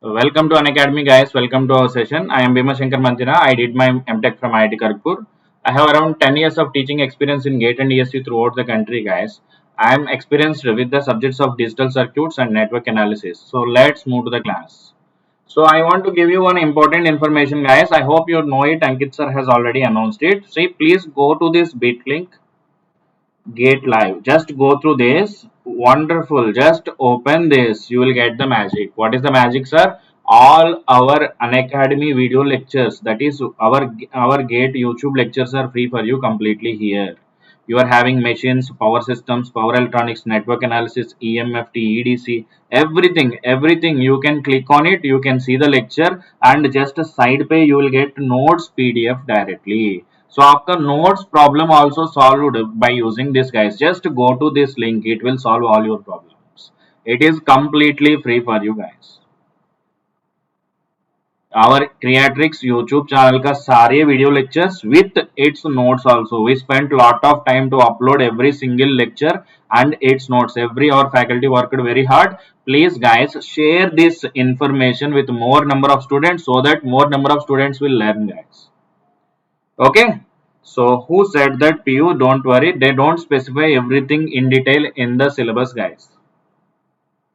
Welcome to Unacademy, guys. Welcome to our session. I am Shankar Mantina. I did my MTech from IIT Kharagpur. I have around 10 years of teaching experience in GATE and ESE throughout the country, guys. I am experienced with the subjects of digital circuits and network analysis. So let's move to the class. So I want to give you one important information, guys. I hope you know it. Ankit sir has already announced it. See, please go to this bit link. Gate live, just go through this. Wonderful, just open this, you will get the magic. What is the magic, sir? All our Unacademy video lectures, that is our Gate YouTube lectures, are free for you completely here. You are having machines, power systems, power electronics, network analysis, EMFT, EDC, everything. You can click on it, you can see the lecture, and just a side pay you will get notes PDF directly. So after notes problem also solved by using this, guys. Just go to this link, it will solve all your problems. It is completely free for you guys. Our Kreatryx YouTube channel का सारे video lectures with its notes also. We spent lot of time to upload every single lecture and its notes. Every our faculty worked very hard. Please guys, share this information with more number of students so that more number of students will learn, guys. Okay. So who said that PU? Don't worry, they don't specify everything in detail in the syllabus, guys.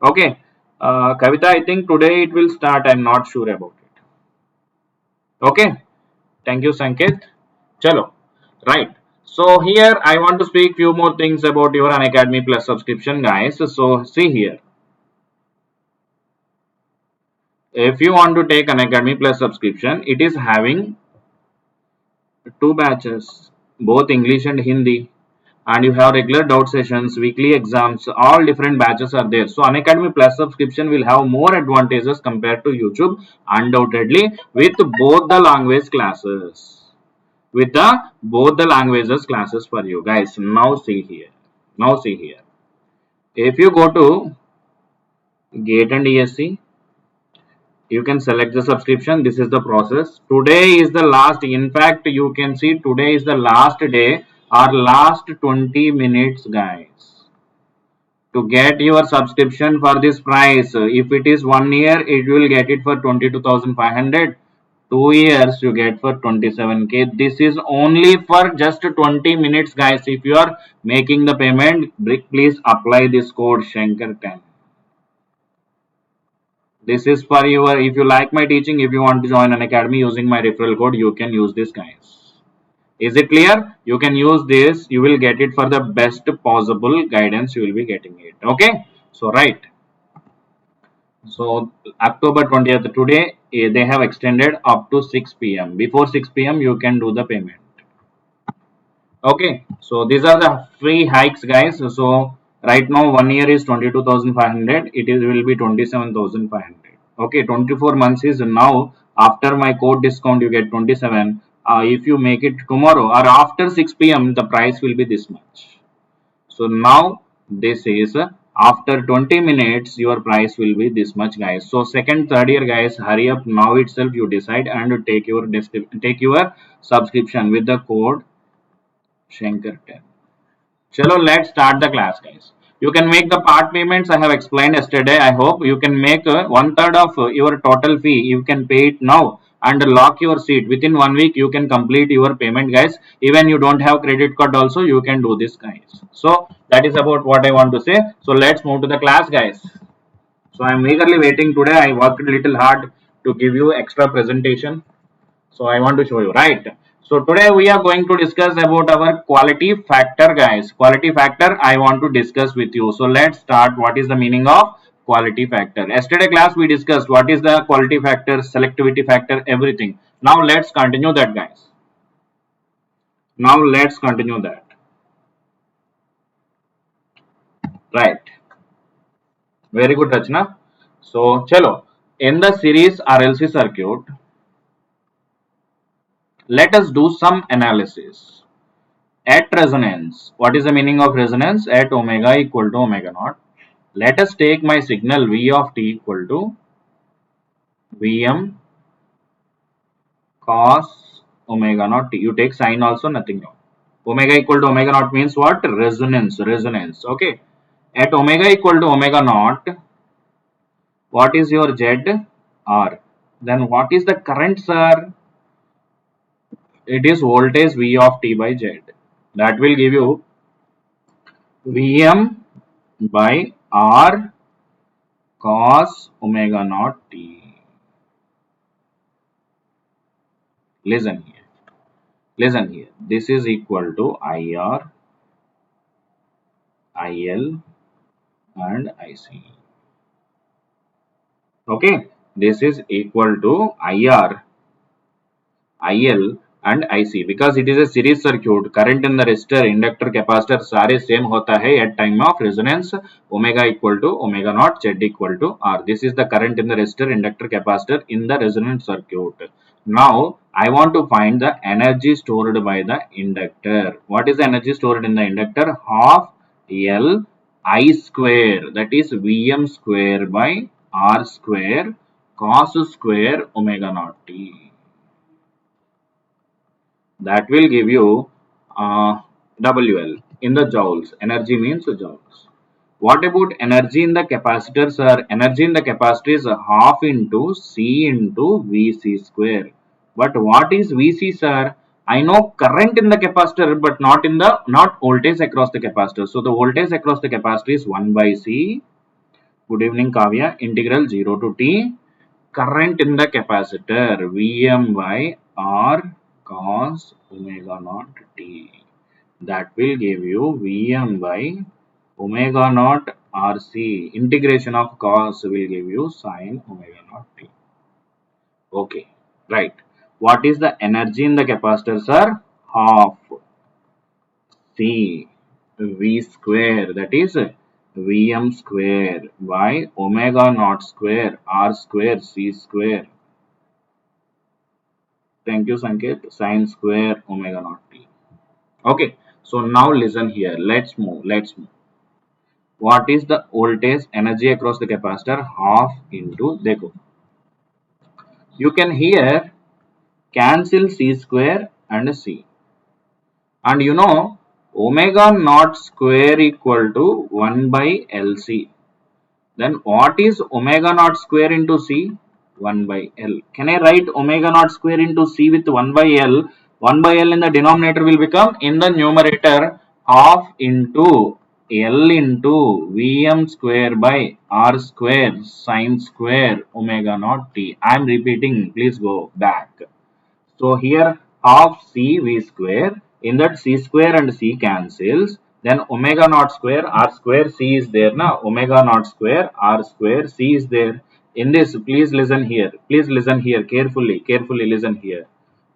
Okay. Kavita, I think today it will start. I'm not sure about it. Okay. Thank you, Sanket. Chalo. Right. So here I want to speak few more things about your Unacademy Plus subscription, guys. So see here. If you want to take Unacademy Plus subscription, it is having two batches, both English and Hindi, and you have regular doubt sessions, weekly exams, all different batches are there. So Unacademy Plus subscription will have more advantages compared to YouTube, undoubtedly, with both the language classes. With the both the languages classes for you guys. Now see here. If you go to GATE and ESE, you can select the subscription. This is the process. Today is the last. In fact, you can see today is the last day or last 20 minutes, guys, to get your subscription for this price. If it is 1 year, it will get it for 22,500. 2 years you get for 27k. This is only for just 20 minutes, guys. If you are making the payment, please apply this code Shankar10. This is for your, if you like my teaching, if you want to join Unacademy using my referral code, you can use this, guys. Is it clear? You can use this. You will get it for the best possible guidance. You will be getting it. Okay. So right. So October 20th today, they have extended up to 6 p.m. Before 6 p.m. you can do the payment. Okay. So these are the free hikes, guys. So right now 1 year is 22,500. It is will be 27,500. Okay. 24 months is now. After my code discount you get 27. If you make it tomorrow or after 6 p.m. the price will be this much. So now this is after 20 minutes your price will be this much, guys. So second, third year, guys, hurry up now itself. You decide and take your subscription with the code Shankar10. Chalo, let's start the class, guys. You can make the part payments I have explained yesterday. I hope you can make 1/3 of your total fee. You can pay it now and lock your seat. Within 1 week, you can complete your payment, guys. Even you don't have credit card also, you can do this, guys. So that is about what I want to say. So let's move to the class, guys. So I'm eagerly waiting today. I worked a little hard to give you extra presentation. So I want to show you, right? So today we are going to discuss about our quality factor, guys. Quality factor I want to discuss with you. So let's start. What is the meaning of quality factor? Yesterday class we discussed what is the quality factor, selectivity factor, everything. Now let's continue that, guys. Now let's continue that. Right. Very good, Rachna. So chalo. In the series RLC circuit, let us do some analysis. At resonance, what is the meaning of resonance? At omega equal to omega naught, let us take my signal V of t equal to Vm cos omega naught t. You take sine also, nothing wrong. Omega equal to omega naught means what? Resonance. Okay. At omega equal to omega naught, what is your Z? R. Then what is the current, sir? It is voltage V of T by Z. That will give you Vm by R cos omega naught T. Listen here. Listen here. This is equal to IR, IL and IC. Okay. This is equal to IR, IL and IC because it is a series circuit. Current in the resistor, inductor, capacitor सारे same होता है at time of resonance. Omega equal to omega naught, Z equal to R. This is the current in the resistor, inductor, capacitor in the resonance circuit. Now I want to find the energy stored by the inductor. What is the energy stored in the inductor? Half L I square, that is Vm square by R square cos square omega naught T. That will give you WL in the joules. Energy means joules. What about energy in the capacitor, sir? Energy in the capacitor is half into C into Vc square. But what is Vc, sir? I know current in the capacitor, but not voltage across the capacitor. So the voltage across the capacitor is 1 by C. Good evening, Kavya. Integral 0 to T. Current in the capacitor Vm by R cos omega naught T. That will give you Vm by omega naught Rc. Integration of cos will give you sin omega naught T. Okay, right. What is the energy in the capacitor, sir? Half C V square, that is Vm square by omega naught square R square C square. Thank you, Sankar. Sin square omega naught T. Okay. So now listen here. Let's move. Let's move. What is the voltage energy across the capacitor? Half into. Dekho. You can here cancel C square and C. And you know omega naught square equal to 1 by LC. Then what is omega naught square into C? 1 by L. Can I write omega naught square into C with 1 by L? 1 by L in the denominator will become in the numerator half into L into Vm square by R square sin square omega naught T. I am repeating. Please go back. So here half C V square, in that C square and C cancels, then omega naught square R square C is there now, omega naught square R square C is there. In this, please listen here carefully listen here.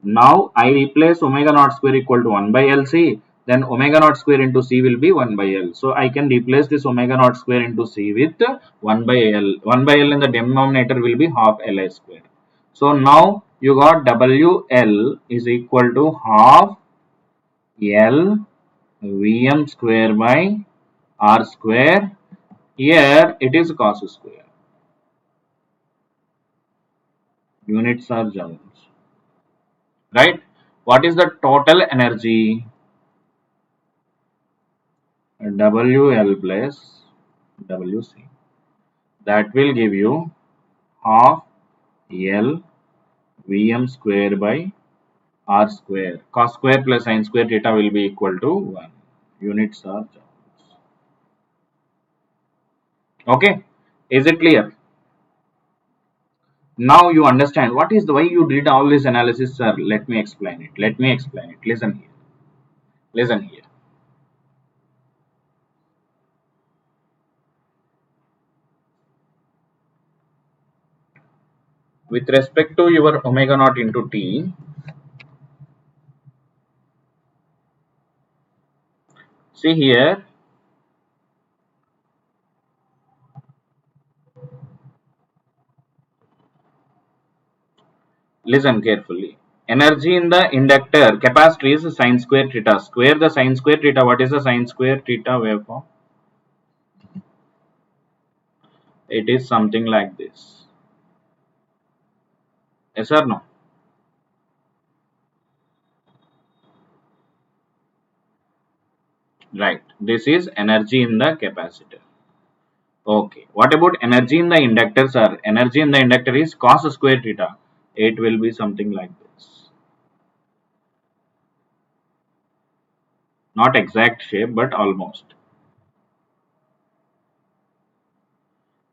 Now I replace omega naught square equal to 1 by LC, then omega naught square into C will be 1 by L. So I can replace this omega naught square into C with 1 by L. 1 by L in the denominator will be half Li square. So now you got WL is equal to half L Vm square by R square. Here it is cos square. Units are joules. Right? What is the total energy? WL plus WC. That will give you half L Vm square by R square. Cos square plus sin square theta will be equal to 1. Units are joules. Okay. Is it clear? Now you understand what is the why you did all this analysis, sir. Let me explain it. Listen here. Listen here. With respect to your omega naught into T, see here. Listen carefully. Energy in the inductor capacitor is sin square theta. Square the sin square theta. What is the sin square theta waveform? It is something like this. Yes or no? Right. This is energy in the capacitor. Okay. What about energy in the inductor, sir? Energy in the inductor is cos square theta. It will be something like this. Not exact shape, but almost.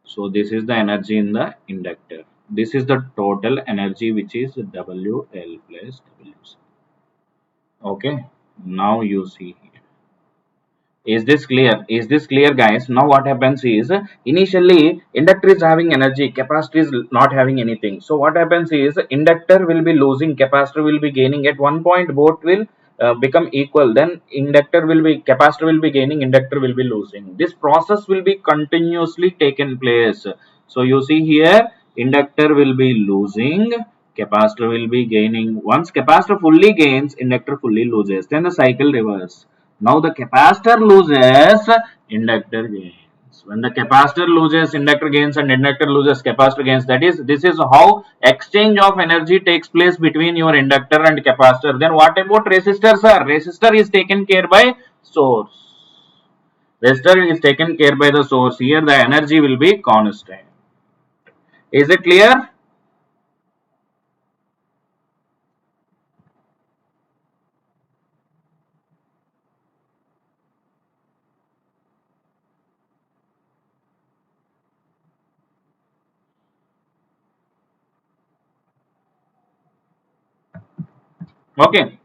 So this is the energy in the inductor. This is the total energy, which is WL plus WC. Okay. Now you see here. Is this clear? Is this clear, guys? Now what happens is, initially inductor is having energy, capacitor is not having anything. So what happens is, inductor will be losing, capacitor will be gaining. At one point both will become equal. Then capacitor will be gaining, inductor will be losing. This process will be continuously taken place. So you see here, inductor will be losing, capacitor will be gaining. Once capacitor fully gains, inductor fully loses. Then the cycle reverse. Now the capacitor loses, inductor gains. When the capacitor loses, inductor gains, and inductor loses, capacitor gains. This is how exchange of energy takes place between your inductor and capacitor. Then what about resistor, sir? Resistor is taken care by source. Resistor is taken care by the source. Here the energy will be constant. Is it clear? Okay.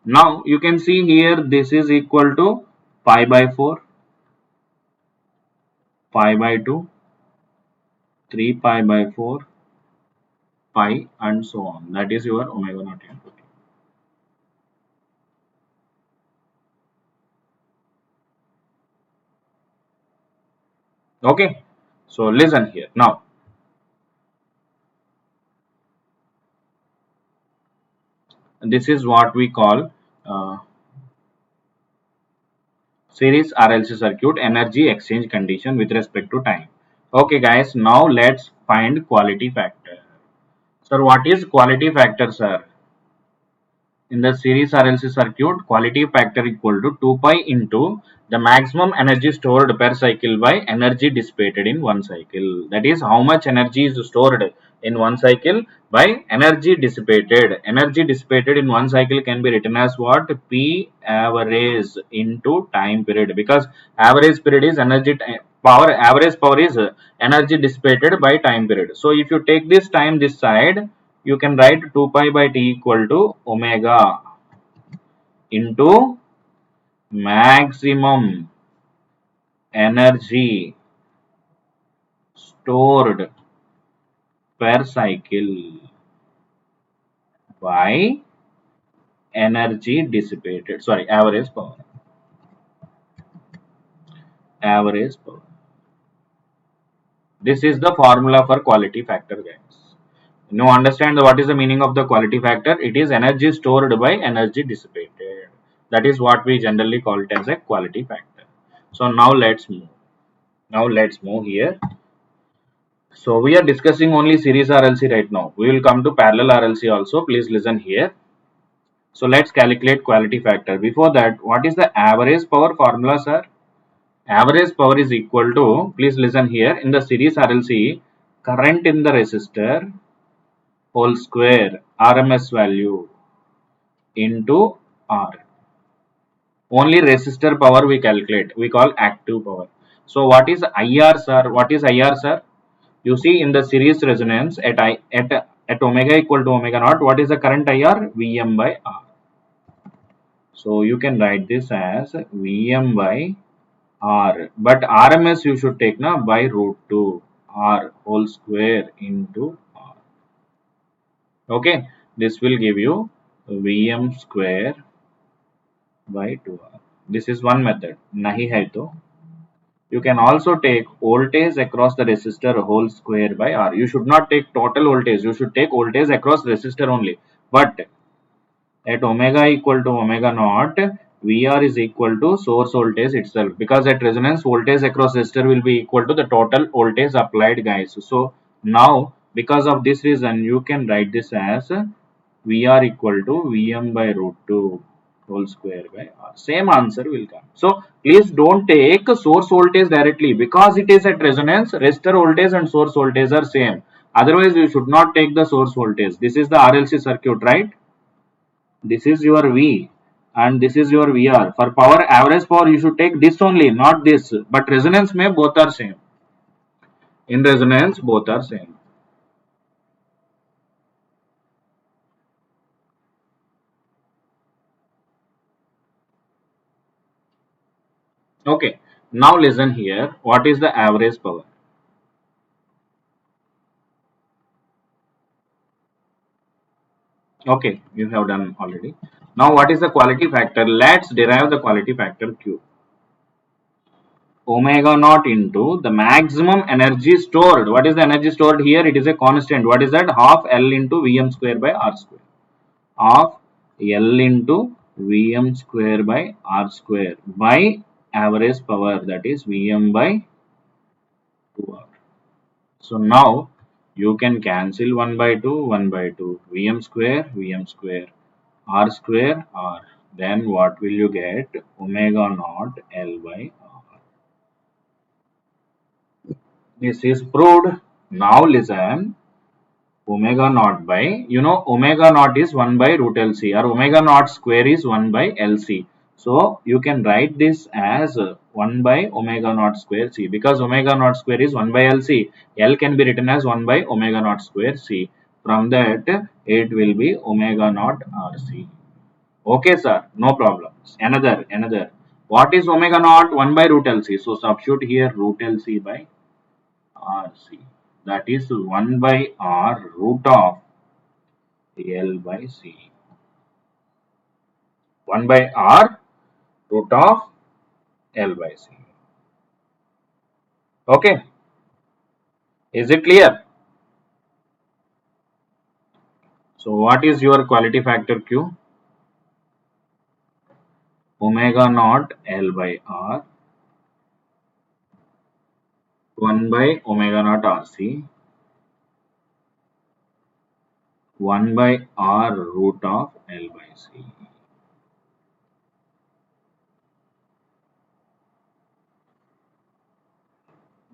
Now you can see here, this is equal to pi by 4, pi by 2, 3 pi by 4, pi, and so on. That is your omega naught into t. Okay. So listen here. Now this is what we call series RLC circuit energy exchange condition with respect to time. Okay guys, now let's find quality factor. Sir, what is quality factor, sir? In the series RLC circuit, quality factor equal to 2 pi into the maximum energy stored per cycle by energy dissipated in one cycle. That is how much energy is stored in one cycle by energy dissipated. Energy dissipated in one cycle can be written as what? P average into time period, because average period is power, average power is energy dissipated by time period. So if you take this time this side, you can write 2 pi by t equal to omega into maximum energy stored per cycle by energy dissipated, sorry, average power. Average power. This is the formula for quality factor, guys. Now understand what is the meaning of the quality factor. It is energy stored by energy dissipated. That is what we generally call it as a quality factor. So now let's move. Now let's move here. So we are discussing only series RLC right now. We will come to parallel RLC also. Please listen here. So let's calculate quality factor. Before that, what is the average power formula, sir? Average power is equal to, please listen here, in the series RLC, current in the resistor whole square RMS value into R. Only resistor power we calculate. We call active power. So what is IR, sir? What is IR, sir? You see in the series resonance at omega equal to omega naught, what is the current IR? Vm by R. So you can write this as Vm by R. But RMS you should take now by root 2 R whole square into R. Okay. This will give you Vm square by 2R. This is one method. Nahi hai to. You can also take voltage across the resistor whole square by R. You should not take total voltage. You should take voltage across resistor only. But at omega equal to omega naught, VR is equal to source voltage itself. Because at resonance, voltage across resistor will be equal to the total voltage applied, guys. So now, because of this reason, you can write this as VR equal to Vm by root 2. whole square by R. Same answer will come. So please don't take source voltage directly because it is at resonance. Resistor voltage and source voltage are same. Otherwise, you should not take the source voltage. This is the RLC circuit, right? This is your V and this is your VR. For power, average power, you should take this only, not this. But resonance may both are same. In resonance, both are same. Okay. Now listen here. What is the average power? Okay, you have done already. Now what is the quality factor? Let's derive the quality factor Q. Omega naught into the maximum energy stored. What is the energy stored here? It is a constant. What is that? Half L into Vm square by R square. Half L into Vm square by R square by average power, that is Vm by 2R. So now you can cancel 1 by 2, 1 by 2, Vm square, R square, R. Then what will you get? Omega naught L by R. This is proved. Now listen. Omega naught by, omega naught is 1 by root LC or omega naught square is 1 by LC. So you can write this as 1 by omega naught square C because omega naught square is 1 by LC. L can be written as 1 by omega naught square C. From that it will be omega naught RC. Okay sir, no problems. Another. What is omega naught? 1 by root LC. So substitute here root LC by RC. That is 1 by R root of L by C. 1 by R root of L by C. Okay. Is it clear? So what is your quality factor Q? Omega naught L by R 1 by omega naught RC 1 by R root of L by C.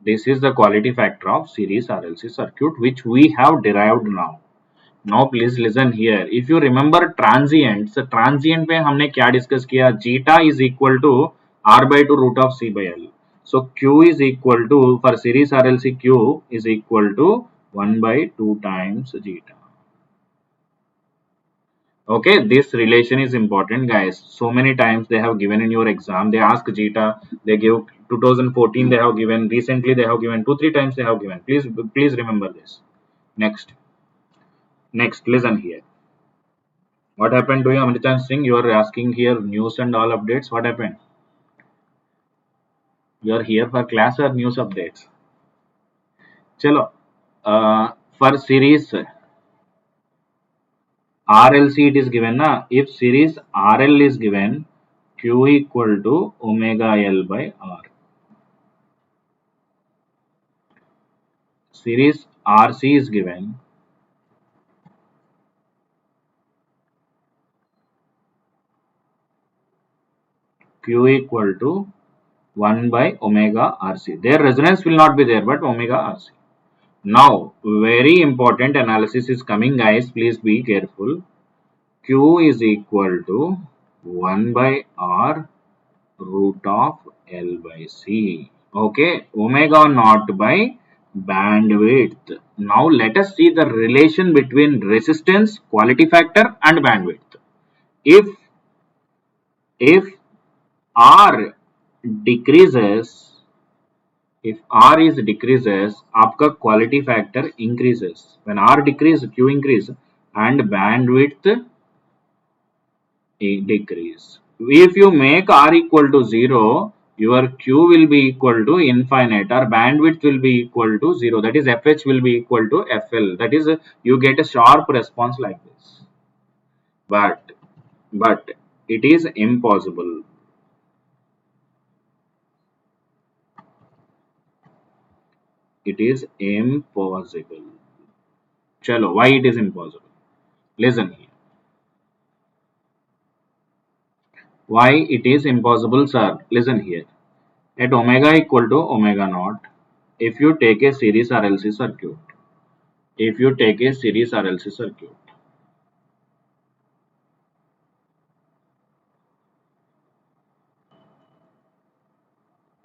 This is the quality factor of series RLC circuit which we have derived now. Now please listen here. If you remember transients, transient पे हमने क्या discuss किया? Zeta is equal to R by 2 root of C by L. So Q is equal to, for series RLC, Q is equal to 1 by 2 times zeta. Okay, this relation is important guys. So many times they have given in your exam. They ask zeta, they give 2014 they have given, recently they have given, 2-3 times they have given. Please remember this. Next, listen here. What happened to you, Amrita Singh? You are asking here news and all updates. What happened? You are here for class or news updates? Chalo. For series RLC it is given na. If series RL is given, Q equal to omega L by R. Series RC is given, Q equal to 1 by omega RC. Their resonance will not be there, but omega RC. Now, very important analysis is coming, guys. Please be careful. Q is equal to 1 by R root of L by C. Okay, omega naught by bandwidth. Now, let us see the relation between resistance, quality factor, and bandwidth. If R decreases, if R is decreases, आपका quality factor increases. When R decrease, Q increase, and bandwidth decrease. If you make R equal to 0, your Q will be equal to infinite, or bandwidth will be equal to 0. That is, FH will be equal to FL. That is, you get a sharp response like this. But it is impossible. It is impossible. Chalo, why it is impossible? Listen here. Why it is impossible, sir? Listen here. At omega equal to omega naught, if you take a series RLC circuit, if you take a series RLC circuit,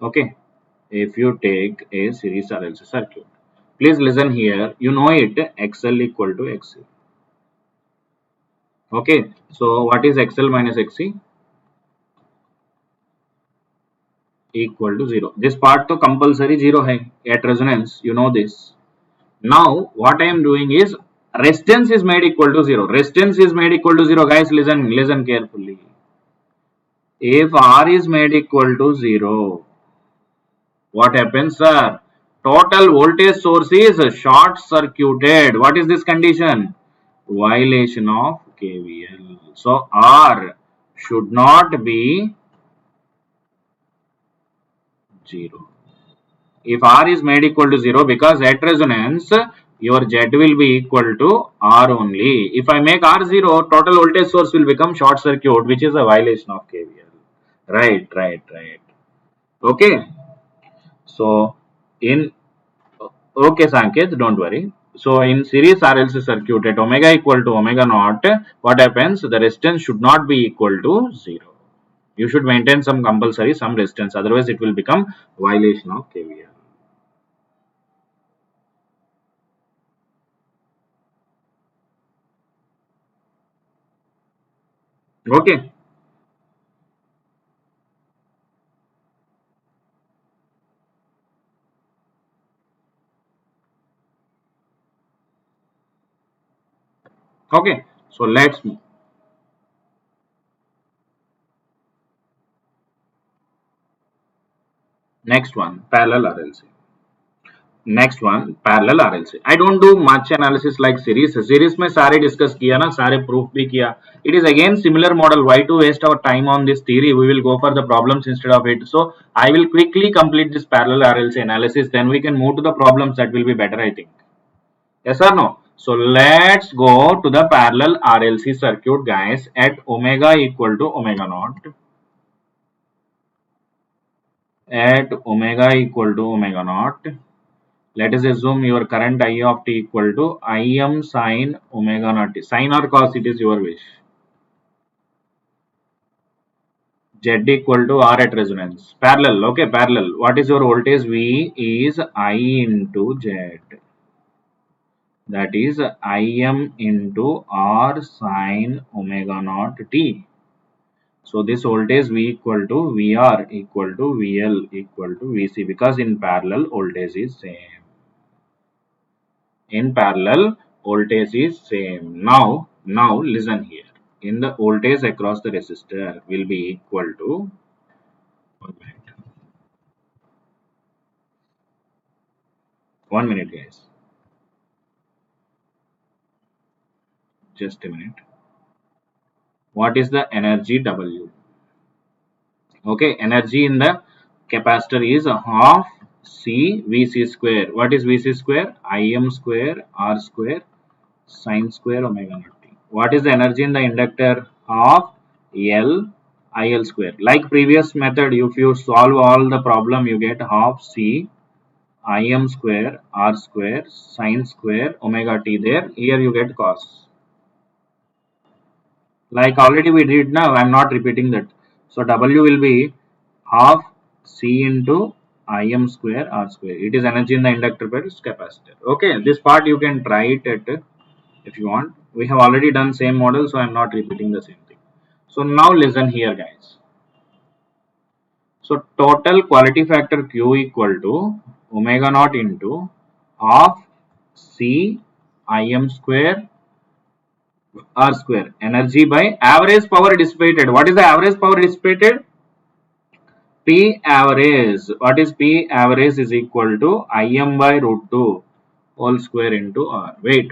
okay, if you take a series RLC circuit, please listen here. You know it, XL equal to XC. Okay, so what is XL minus XC? Equal to 0. This part to compulsory 0 hai at resonance. You know this. Now what I am doing is resistance is made equal to 0. Resistance is made equal to 0. Guys, listen carefully. If R is made equal to 0, what happens, sir? Total voltage source is short circuited. What is this condition? Violation of KVL. So R should not be 0. If R is made equal to 0, because at resonance your Z will be equal to R only. If I make R 0, total voltage source will become short circuit, which is a violation of KVL. Right. Okay. So in okay, Sanket, don't worry. So in series RLC circuit at omega equal to omega naught, what happens? The resistance should not be equal to 0. You should maintain some compulsory, some resistance. Otherwise, it will become violation of KVL. Okay. Okay. So let's move. Next one, parallel RLC. Next one, parallel RLC. I don't do much analysis like series. Series में सारे discuss किया ना, सारे proof भी किया. It is again similar model. Why to waste our time on this theory? We will go for the problems instead of it. So I will quickly complete this parallel RLC analysis. Then we can move to the problems. That will be better, I think. Yes or no? So let's go to the parallel RLC circuit, guys. At omega equal to omega naught. At omega equal to omega naught. Let us assume your current I of t equal to Im sine omega naught t. Sine or cos, it is your wish. Z equal to R at resonance. Parallel, okay, parallel. What is your voltage? V is I into Z. That is Im into R sine omega naught t. So this voltage V equal to VR equal to VL equal to VC, because in parallel voltage is same. In parallel voltage is same. Now listen here. In the voltage across the resistor will be equal to 1 minute. 1 minute, guys. Just a minute. What is the energy W? Okay, energy in the capacitor is half C Vc square. What is Vc square? Im square R square sine square omega naught t. What is the energy in the inductor? Half L IL square. Like previous method, if you solve all the problem, you get half C Im square R square sine square omega t there. Here you get cos. Like already we did now, I am not repeating that. So W will be half C into Im square R square. It is energy in the inductor plus capacitor. Okay, this part you can try it at if you want. We have already done same model, so I am not repeating the same thing. So now listen here, guys. So total quality factor Q equal to omega naught into half C Im square R square. Energy by average power dissipated. What is the average power dissipated? P average. What is P average is equal to Im by root 2 whole square into R. Wait.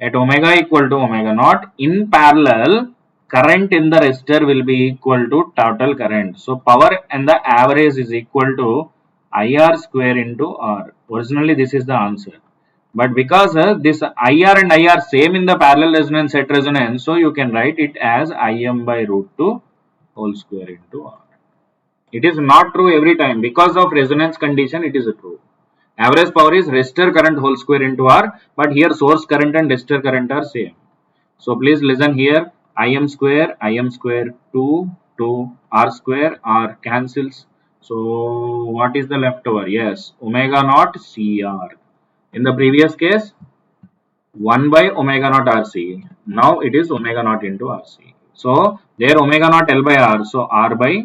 At omega equal to omega naught, in parallel, current in the resistor will be equal to total current. So power and the average is equal to IR square into R. Originally this is the answer. But because this IR and IR same in the parallel resonance set resonance, so you can write it as Im by root 2 whole square into R. It is not true every time. Because of resonance condition, it is true. Average power is resistor current whole square into R, but here source current and resistor current are same. So please listen here. Im square 2 R square, R cancels. So what is the leftover? Yes, omega naught CR. In the previous case, 1 by omega naught RC. Now it is omega naught into RC. So there omega naught L by R. So R by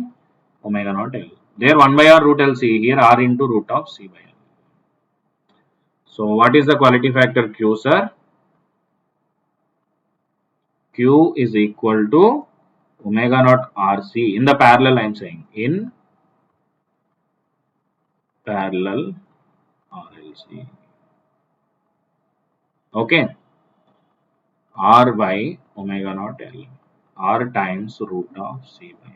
omega naught L. There 1 by R root LC. Here R into root of C by L. So what is the quality factor Q, sir? Q is equal to omega naught RC. In the parallel I am saying. In parallel RLC. Okay. R by omega naught L. R times root of C by L.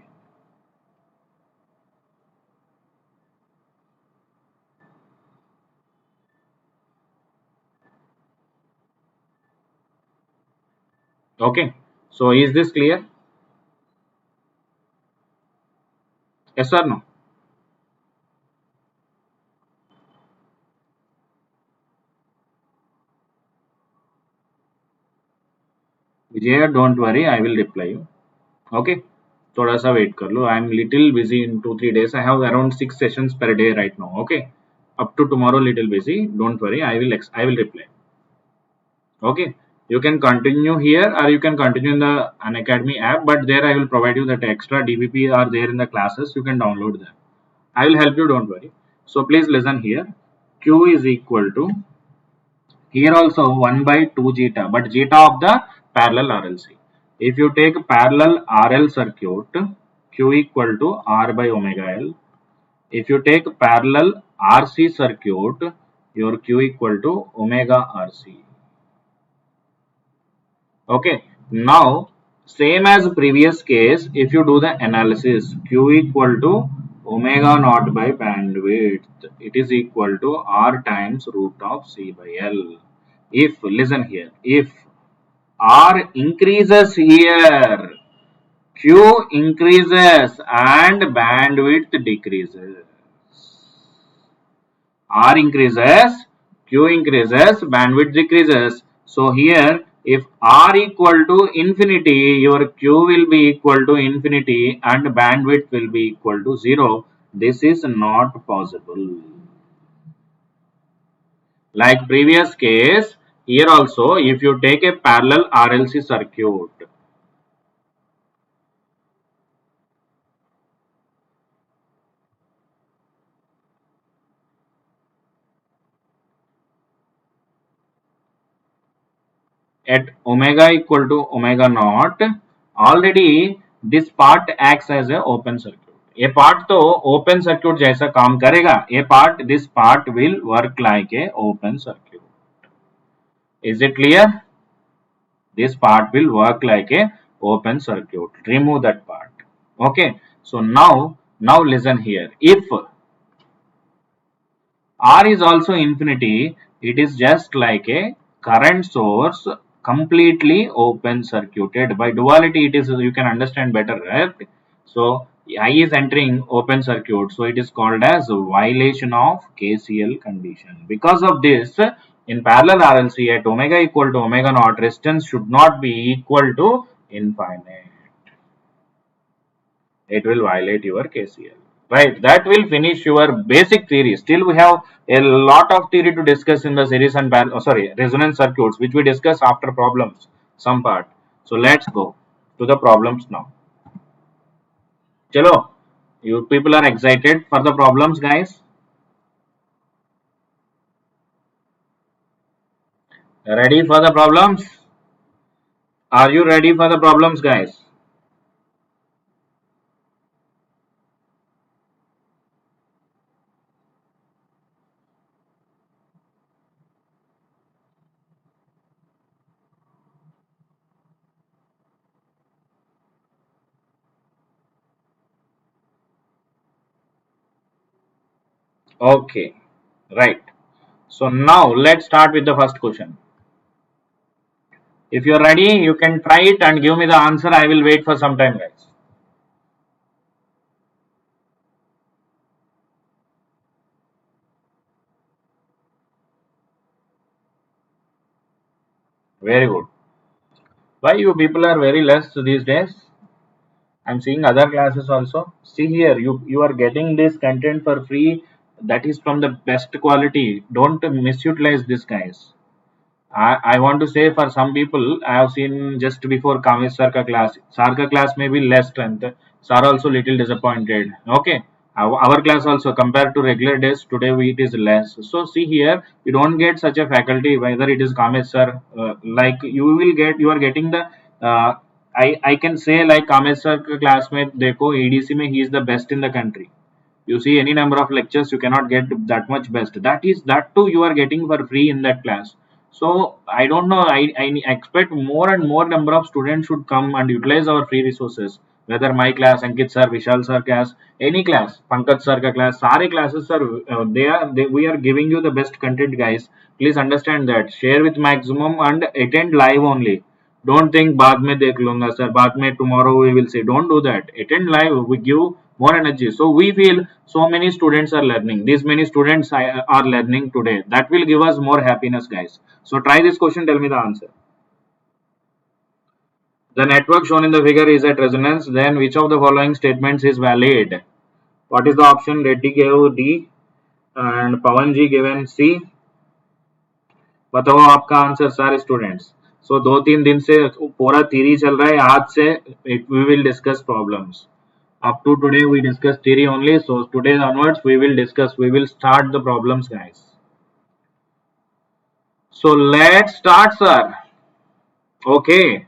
Okay. So is this clear? Yes or no? Vijay, don't worry, I will reply you. Okay. थोड़ा सा wait कर लो. I am little busy in 2-3 days. I have around 6 sessions per day right now. Okay. Up to tomorrow little busy. Don't worry. I will reply. Okay. You can continue here or you can continue in the Unacademy app, but there I will provide you that extra DBP are there in the classes. You can download them. I will help you. Don't worry. So please listen here. Q is equal to here also 1 by 2 zeta, but zeta of the parallel RLC. If you take parallel RL circuit, Q equal to R by omega L. If you take parallel RC circuit, your Q equal to omega RC. Okay. Now, same as previous case, if you do the analysis, Q equal to omega naught by bandwidth, it is equal to R times root of C by L. If, listen here, if R increases here, Q increases and bandwidth decreases. R increases, Q increases, bandwidth decreases. So here, if R equal to infinity, your Q will be equal to infinity and bandwidth will be equal to 0. This is not possible. Like previous case, here also, if you take a parallel RLC circuit, at omega equal to omega naught, already this part acts as a open circuit. ये part तो open circuit जैसा काम करेगा. ये part, this part will work like a open circuit. Is it clear? This part will work like a open circuit. Remove that part. Okay. So now listen here. If R is also infinity, it is just like a current source completely open circuited. By duality, it is, you can understand better, right? So I is entering open circuit, so it is called as a violation of KCL condition. Because of this, in parallel RLC at omega equal to omega naught, resistance should not be equal to infinite. It will violate your KCL. Right, that will finish your basic theory. Still, we have a lot of theory to discuss in the series and resonance circuits, which we discuss after problems, some part. So let's go to the problems now. Chalo, you people are excited for the problems, guys. Ready for the problems? Are you ready for the problems, guys? Okay, right. So now let's start with the first question. If you are ready, you can try it and give me the answer. I will wait for some time, guys. Very good. Why you people are very less these days? I'm seeing other classes also. See here, you are getting this content for free. That is from the best quality. Don't misutilize this, guys. I want to say for some people, I have seen just before Kamesh sir ka class. Sir ka class may be less strength. Sir also little disappointed. Okay. Our class also compared to regular days, today it is less. So see here, you don't get such a faculty, whether it is Kamesh sir, like you are getting the, I can say like Kamesh sir ka classmate, देखो ADC में he is the best in the country. You see any number of lectures, you cannot get that much best. That too you are getting for free in that class. So I don't know, I expect more and more number of students should come and utilize our free resources, whether my class, Ankit sir, Vishal sir class, any class, Pankaj sir ka class, sare classes sir, we are giving you the best content, guys. Please understand that, share with maximum and attend live only. Don't think बाद में देख लूंगा sir, बाद में tomorrow we will see. Don't do that. Attend live. We give more energy. So we feel so many students are learning. These many students are learning today. That will give us more happiness, guys. So try this question. Tell me the answer. The network shown in the figure is at resonance. Then which of the following statements is valid? What is the option? Reddy gave D and Pawan ji given C. बताओ आपका answer सारे students. सो 2-3 दिन से पूरा theory चल रहा है. आज से we will discuss problems. Up to today we discuss theory only. So today onwards we will start the problems, guys. So let's start, sir. Okay.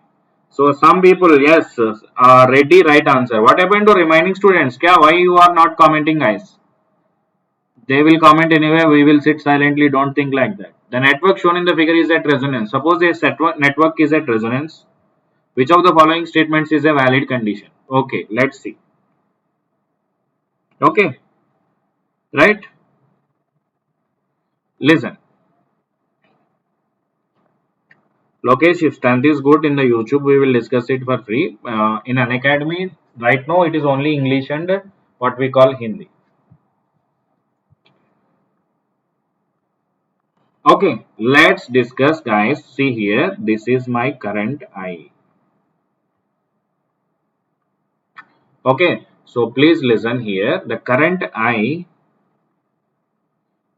So some people, yes, ready right answer. What happened to remaining students? Why you are not commenting, guys? They will comment anyway. We will sit silently. Don't think like that. The network shown in the figure is at resonance. Suppose a network is at resonance. Which of the following statements is a valid condition? Okay, let's see. Okay, right? Listen. Lokesh, if strength is good in the YouTube, we will discuss it for free. In Unacademy, right now it is only English and what we call Hindi. Okay, let's discuss, guys. See here, this is my current I. Okay, so please listen here. The current I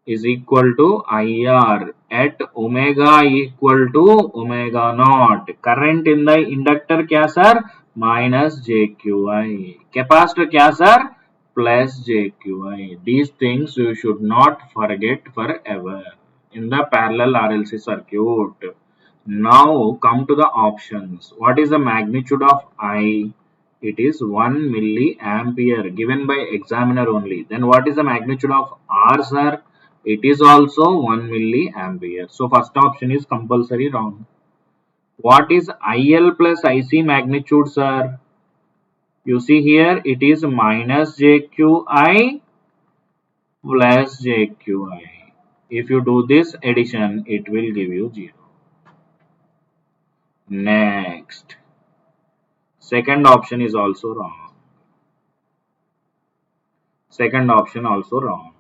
is equal to IR at omega equal to omega naught. Current in the inductor क्या sir? Minus JQI. Capacitor क्या sir? Plus JQI. These things you should not forget forever in the parallel RLC circuit. Now come to the options. What is the magnitude of I? It is 1 milliampere given by examiner only. Then what is the magnitude of R, sir? It is also 1 milliampere. So first option is compulsory wrong. What is IL plus IC magnitude, sir? You see here it is minus JQI plus JQI. If you do this addition, it will give you 0. Next. Second option is also wrong. Second option also wrong.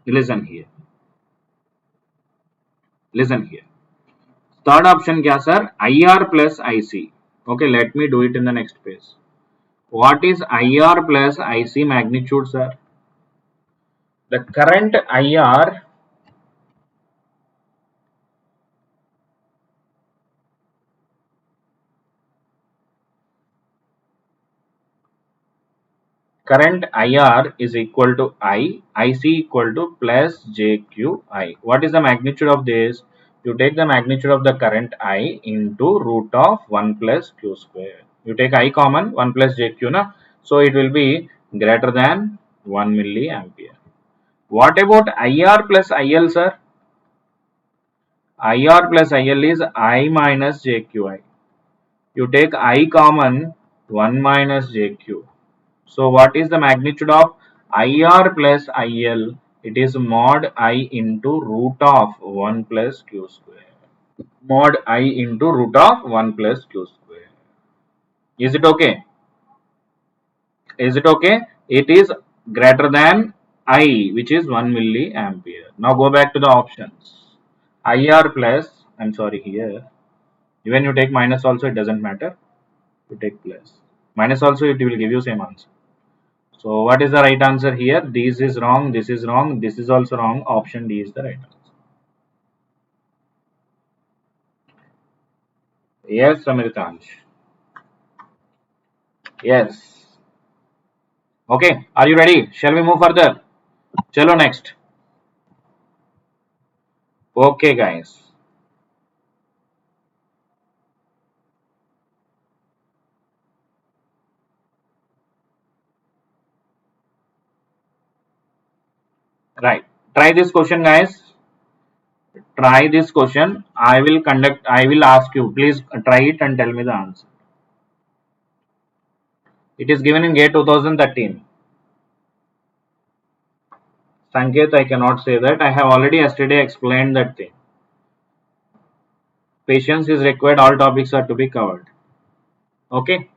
Listen here. Listen here. Third option kya sir? IR plus IC. Okay, let me do it in the next page. What is IR plus IC magnitude, sir? The current IR is equal to I, IC equal to plus JQI. What is the magnitude of this? You take the magnitude of the current I into root of 1 plus Q square. You take I common, 1 plus JQ, na? So it will be greater than 1 milliampere. What about IR plus IL, sir? IR plus IL is I minus JQI. You take I common, 1 minus JQ. So what is the magnitude of IR plus IL? It is mod I into root of 1 plus Q square. Mod I into root of 1 plus Q square. Is it okay? Is it okay? It is greater than I, which is 1 milliampere. Now go back to the options. IR plus, I'm sorry here. Even you take minus also, it doesn't matter. You take plus. Minus also, it will give you same answer. So what is the right answer here? This is wrong, this is wrong, this is also wrong. Option D is the right answer. Yes, Amritansh. Yes. Okay, are you ready? Shall we move further? Chalo next. Okay, guys. Right. Try this question, guys. Try this question. I will ask you. Please try it and tell me the answer. It is given in GATE 2013. Sanket, I cannot say that. I have already yesterday explained that thing. Patience is required. All topics are to be covered. Okay.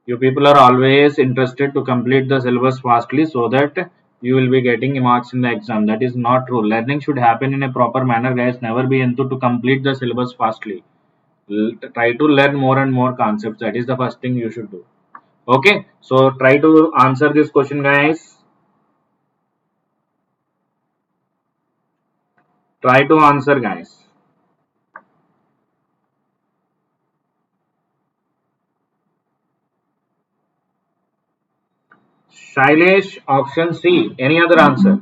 You people are always interested to complete the syllabus fastly so that you will be getting marks in the exam. That is not true. Learning should happen in a proper manner, guys. Never be into to complete the syllabus fastly. Try to learn more and more concepts. That is the first thing you should do. Okay. So try to answer this question, guys. Try to answer, guys. Shailesh, option C. Any other answer?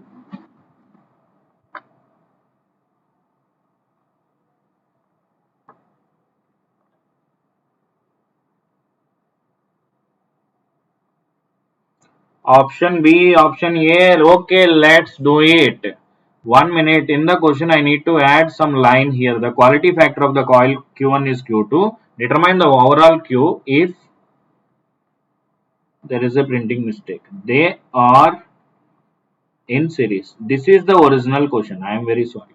Option B, option A. Okay, let's do it. 1 minute. In the question, I need to add some line here. The quality factor of the coil Q1 is Q2. Determine the overall Q if there is a printing mistake. They are in series. This is the original question. I am very sorry.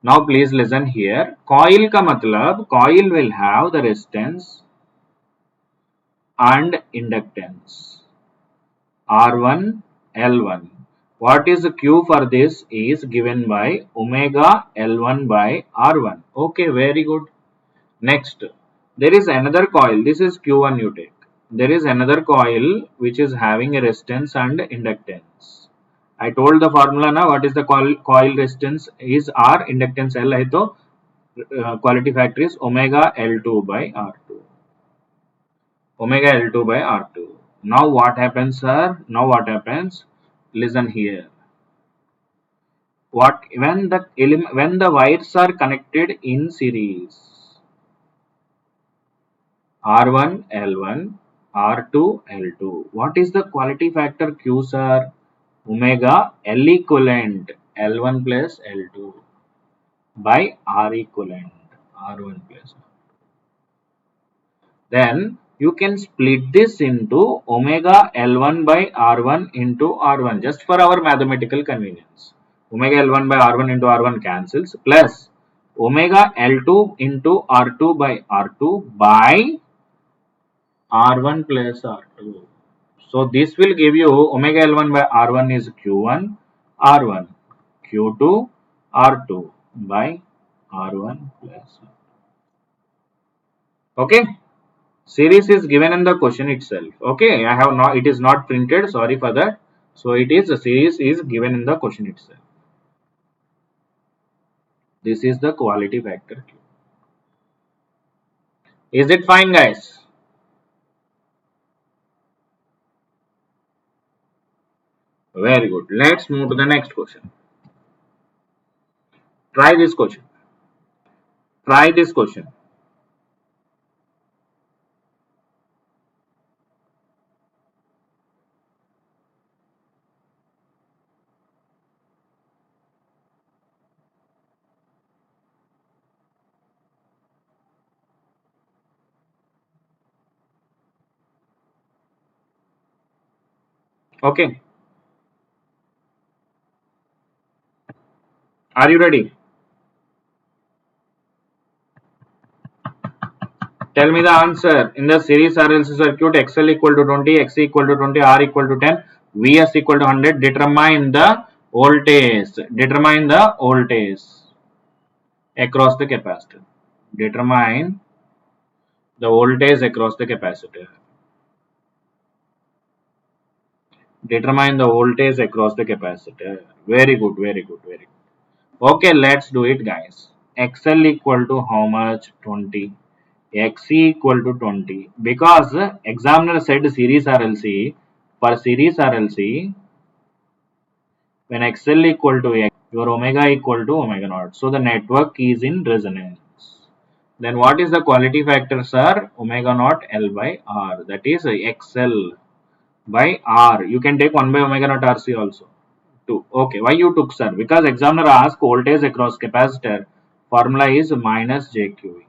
Now please listen here. Coil का मतलब coil will have the resistance and inductance. R1, L1. What is the Q for this is given by omega L1 by R1. Okay, very good. Next, there is another coil. This is Q1 you take. There is another coil which is having a resistance and inductance. I told the formula now what is the coil resistance is R, inductance L hai to quality factor is omega L2 by R2. Omega L2 by R2. Now what happens, sir? Now what happens? Listen here. What when the wires are connected in series, R1 L1, R2 L2. What is the quality factor Q, sir? Omega L equivalent L1 plus L2 by R equivalent R1 plus. Then you can split this into omega L1 by R1 into R1 just for our mathematical convenience. Omega L1 by R1 into R1 cancels plus omega L2 into R2 by R2 by R1 plus R2. So this will give you omega L1 by R1 is Q1 R1 Q2 R2 by R1 plus. Okay. Series is given in the question itself. Okay, I have not, it is not printed, sorry for that. So it is, the series is given in the question itself. This is the quality factor. Is it fine, guys? Very good. Let's move to the next question. Try this question. Try this question. Okay, are you ready? Tell me the answer. In the series RLC circuit, XL equal to 20, XC equal to 20, R equal to 10, Vs equal to 100. Determine the voltage. Determine the voltage across the capacitor. Determine the voltage across the capacitor. Determine the voltage across the capacitor. Very good, very good, very good. Okay, let's do it, guys. XL equal to how much? 20. XC equal to 20. Because examiner said series RLC. For series RLC, when XL equal to X, your omega equal to omega naught. So the network is in resonance. Then what is the quality factor, sir? Omega naught L by R. That is XL by R. You can take 1 by omega naught RC also. 2. Okay, why you took, sir? Because examiner asked voltage across capacitor. Formula is minus JQ.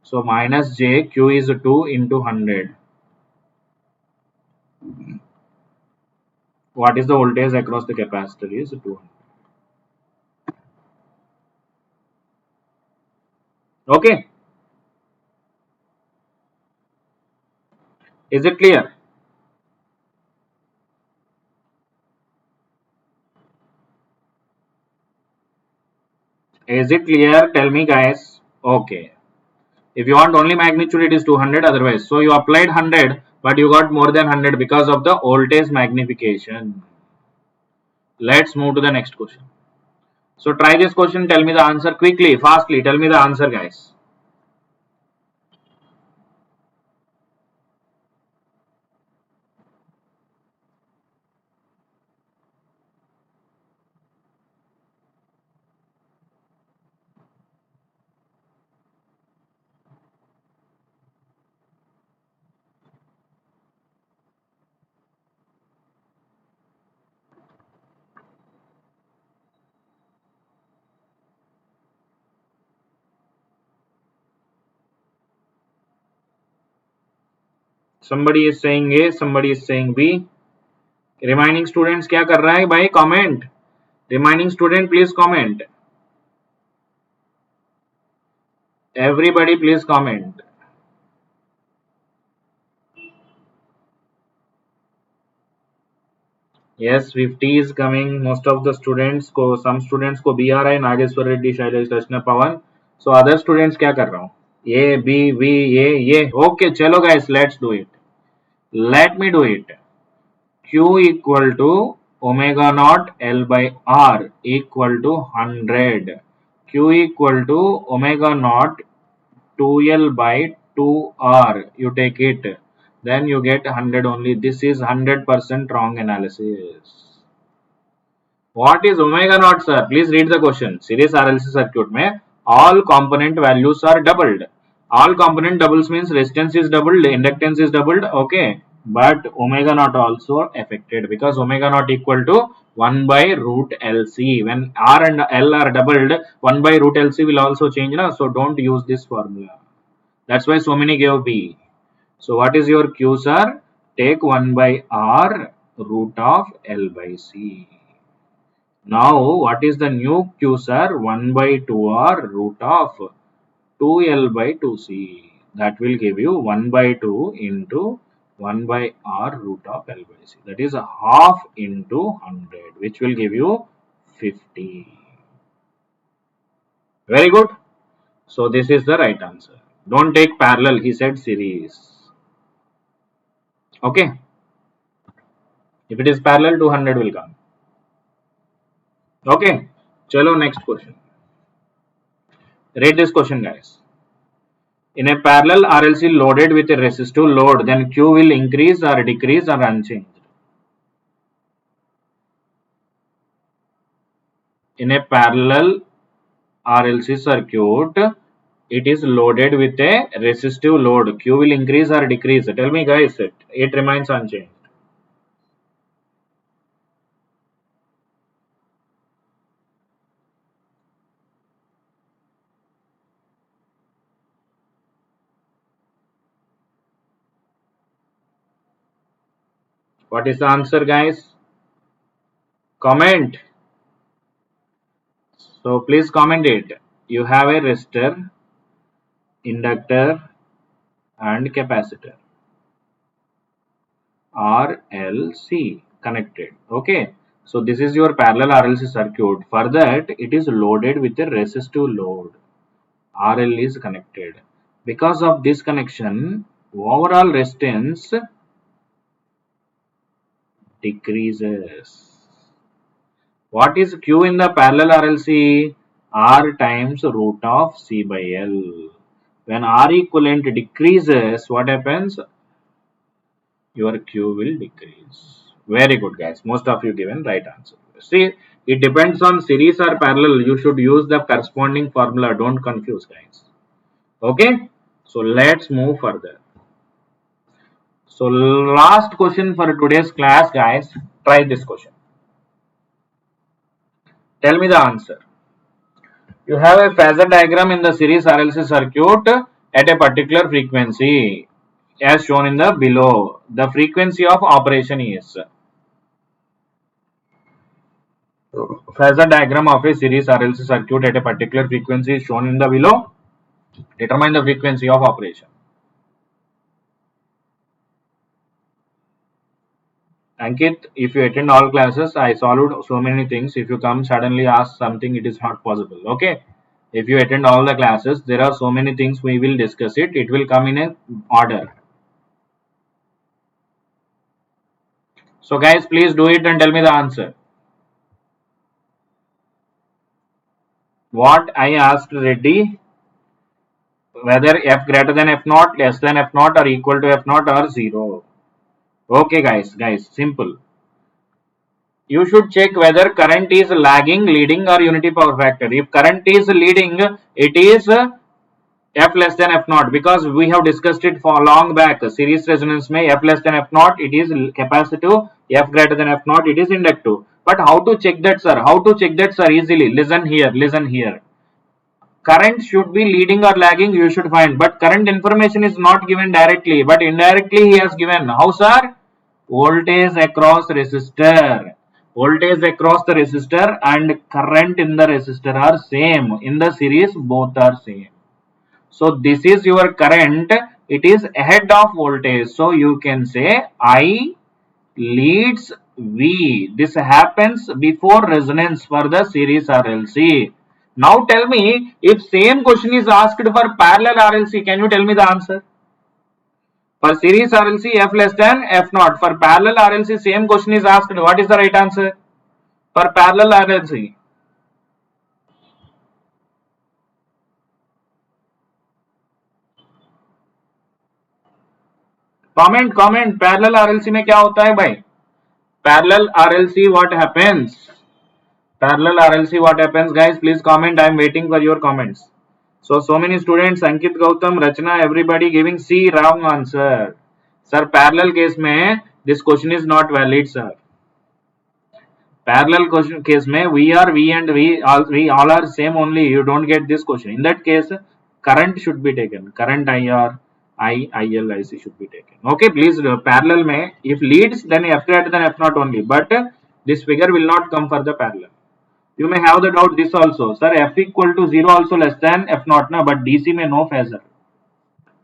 So minus JQ is 2 into 100. What is the voltage across the capacitor is 200. Okay, is it clear? Is it clear? Tell me, guys. Okay. If you want only magnitude, it is 200 otherwise. So you applied 100, but you got more than 100 because of the voltage magnification. Let's move to the next question. So try this question. Tell me the answer quickly, fastly. Tell me the answer, guys. Somebody is saying A, somebody is saying B. Remaining students क्या कर रहा है भाई? Comment. Remaining student, please comment. Everybody, please comment. Yes, 50 is coming. Most of the students को, some students को B आ रहा है. नागेश्वर रेड्डी, शैलेश, रचना, पवन. So other students क्या कर रहा हूँ? A, B, V, ये. Okay, चलो guys, let's do it. Let me do it. Q equal to omega naught L by R equal to 100. Q equal to omega naught 2L by 2R. You take it. Then you get 100 only. This is 100% wrong analysis. What is omega naught, sir? Please read the question. Series RLC circuit में all component values are doubled. All component doubles means resistance is doubled, inductance is doubled. Okay, but omega naught also affected because omega naught equal to 1 by root LC. When R and L are doubled, 1 by root LC will also change. Na? So don't use this formula. That's why so many gave B. So what is your Q, sir? Take 1 by R root of L by C. Now, what is the new Q, sir? 1 by 2R root of 2L by 2C. That will give you 1 by 2 into 1 by R root of L by C. That is a half into 100, which will give you 50. Very good. So, this is the right answer. Don't take parallel. He said series. Okay. If it is parallel, 200 will come. Okay. Chalo, next question. Read this question, guys. In a parallel RLC loaded with a resistive load, then Q will increase or decrease or unchanged. In a parallel RLC circuit, it is loaded with a resistive load. Q will increase or decrease. Tell me, guys, it remains unchanged. What is the answer, guys? Comment. So please comment it. You have a resistor, inductor and capacitor RLC connected. Okay. So this is your parallel RLC circuit. For that, it is loaded with a resistive load. RL is connected. Because of this connection, overall resistance decreases. What is Q in the parallel RLC? R times root of C by L. When R equivalent decreases, what happens? Your Q will decrease. Very good, guys. Most of you given right answer. See, it depends on series or parallel. You should use the corresponding formula. Don't confuse, guys. Okay. So let's move further. So last question for today's class, guys. Try this question. Tell me the answer. You have a phasor diagram in the series RLC circuit at a particular frequency as shown in the below. The frequency of operation is. Phasor diagram of a series RLC circuit at a particular frequency is shown in the below. Determine the frequency of operation. Ankit, if you attend all classes, I solved so many things. If you come suddenly ask something, it is not possible. Okay. If you attend all the classes, there are so many things we will discuss it. It will come in an order. So guys, please do it and tell me the answer. What I asked Reddy, whether f greater than f naught, less than f naught or equal to f naught or 0. Okay guys, simple. You should check whether current is lagging, leading or unity power factor. If current is leading, it is f less than f naught, because we have discussed it for long back. Series resonance may f less than f naught, it is capacitive, f greater than f naught, it is inductive. But how to check that, sir? How to check that, sir? Easily. Listen here. Current should be leading or lagging, you should find. But current information is not given directly, but indirectly he has given. How, sir? Voltage across resistor. Voltage across the resistor and current in the resistor are same. In the series, both are same. So this is your current. It is ahead of voltage. So you can say I leads V. This happens before resonance for the series RLC. Now tell me, if same question is asked for parallel RLC, can you tell me the answer? For series RLC, f less than f naught. For parallel RLC, same question is asked. What is the right answer? For parallel RLC. Comment. Parallel RLC में क्या होता है भाई? Parallel RLC, what happens? Parallel RLC, what happens, guys? Please comment. I am waiting for your comments. So many students, Ankit, Gautam, Rachna, everybody giving C, wrong answer. Sir, parallel case में this question is not valid, sir. Parallel question case में V and V all are same only. You don't get this question. In that case, current should be taken. Current IR, IL, IC should be taken. Okay, please, parallel में if leads, then f greater than f naught only. But this figure will not come for the parallel. You may have the doubt this also. Sir, f equal to 0 also less than f naught, na, but DC may no phasor.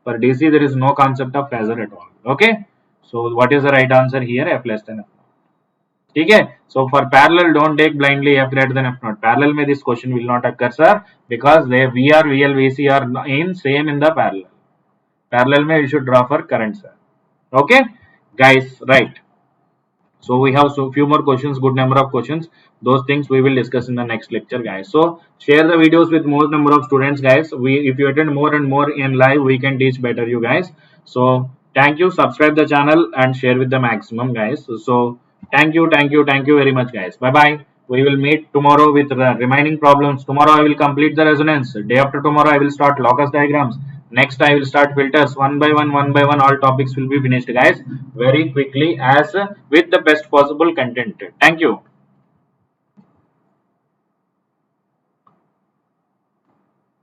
For DC, there is no concept of phasor at all. Okay. So what is the right answer here? F less than f naught. Okay. So for parallel, don't take blindly f greater than f naught. Parallel में this question will not occur, sir, because they VR, VL, VC are in same in the parallel. Parallel में you should draw for current, sir. Okay, guys, right. So we have few more questions, good number of questions. Those things we will discuss in the next lecture, guys. So share the videos with more number of students, guys. If you attend more and more in live, we can teach better, you guys. So thank you. Subscribe the channel and share with the maximum, guys. So thank you very much, guys. Bye bye. We will meet tomorrow with the remaining problems. Tomorrow I will complete the resonance. Day after tomorrow I will start locus diagrams. Next I will start filters. One by one. All topics will be finished, guys, very quickly, as with the best possible content. Thank you.